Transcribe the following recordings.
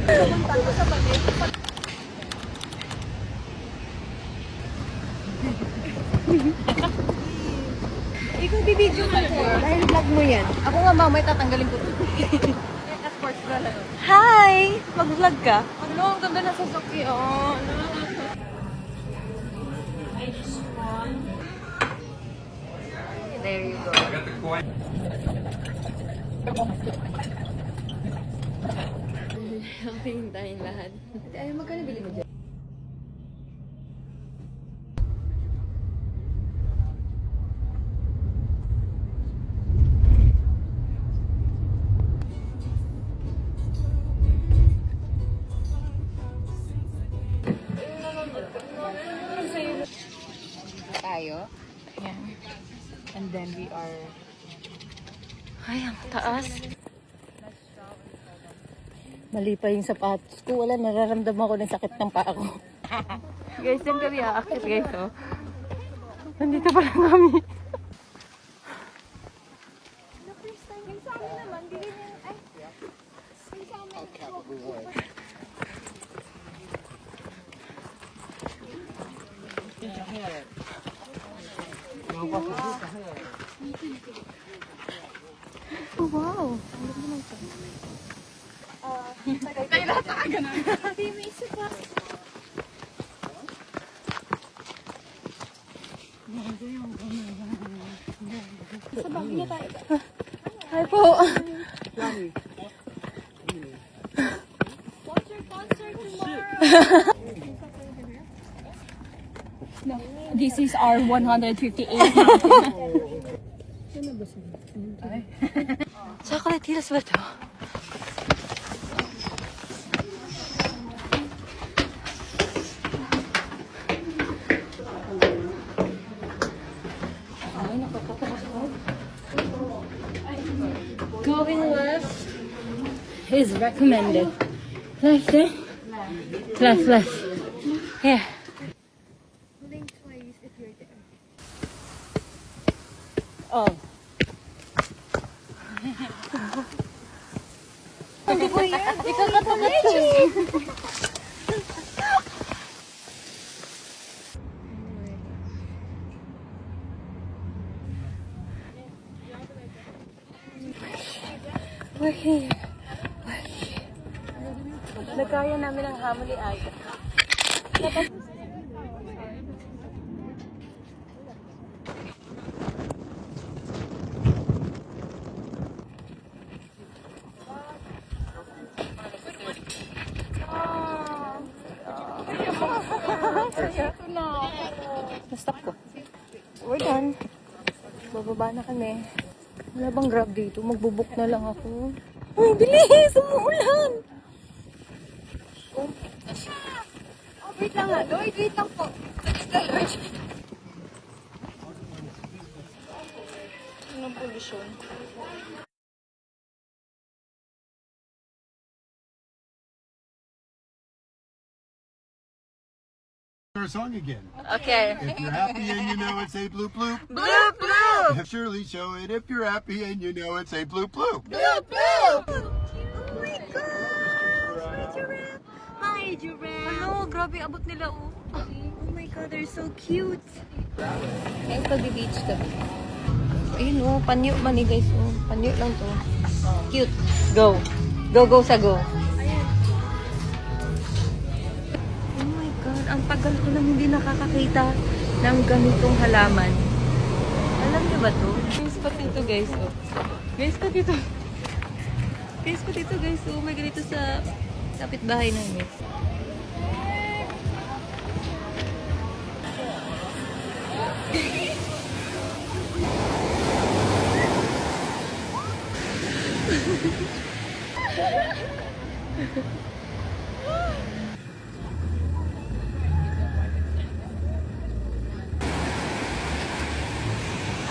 Ikaw bibidyo mo ko. Dahil vlog mo yan. Ako nga mamay tatanggalin ko. Sports ba na? Hi! Mag-vlog ka? Ano? Ang ganda na sasakyan. There you go. Okay, hintayin lahat. Ay, magkano bili mo dyan? Tayo. Ayan. And then we are... Ay, ang taas. Mali pa yung sapatos ko. Wala, nararamdaman ko ng sakit ng paa ko. Guys, yan kami aakit guys, oh. Nandito pala kami. Oh, wow. Kaya lahat ka ganun. Hindi, may isa pa. Sa bagay na tayo. Hi po. Concert tomorrow. No, this is our 158. Chocolate Hills ba ito? Going left is recommended. Left, eh? Left. Here. Blink twice if you're there. Oh. Hindi ko yan. Ikaw na pag-action. We're here. Nagkaya namin ang hamon ni Aga. Na-stop ko. We're done. Bababa na kami. Wala bang grab dito? Magbubuk na lang ako. Uy, bilis! Umuulan! Oh, wait lang nga. Wait lang po. Anong pollution? Our song again. Okay. If you're happy and you know it, say bloop bloop. Bloop, bloop! Surely show it if you're happy and you know it, say bloop bloop. Bloop, bloop! Oh my gosh! Giraffe! Hi, giraffe! Hello, grabe abot nila, oh. Oh my god, they're so cute. Ngayon pag-beach kami. Ayun, oh, panyo man eh, guys. Oh, panyo lang to. Cute. Go. Go sa go. Oh my god, ang tagal ko nang hindi nakakakita ng ganitong halaman. Alam niyo ba to? Guys, pati ito, guys, oh. Guys, pati ito. Guys, pati ito, guys, oh. May ganito sa kapitbahay namin.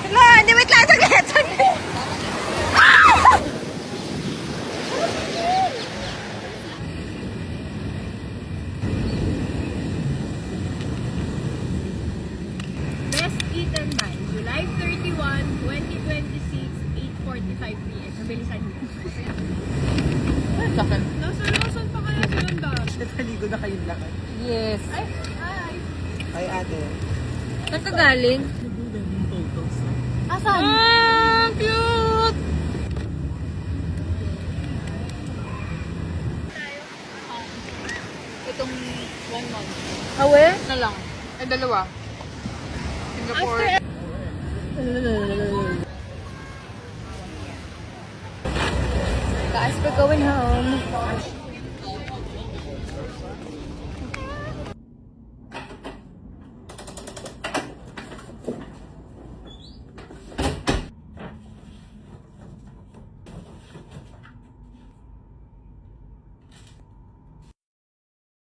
Hala, hindi, wait lang, saglit. Best eaten by July 31, 2026, 8:45 p.m. Nabilisan niyo. Bakit? Nasa Lawson pa kaya Nakaligo na kayong lahat. Yes. Ay, ate. Saan ka galing? Nagugandang photos. Asan? Ah, cute! Itong 1 month. Awe? Na lang. Ay, dalawa. Singapore. Guys, we're going home.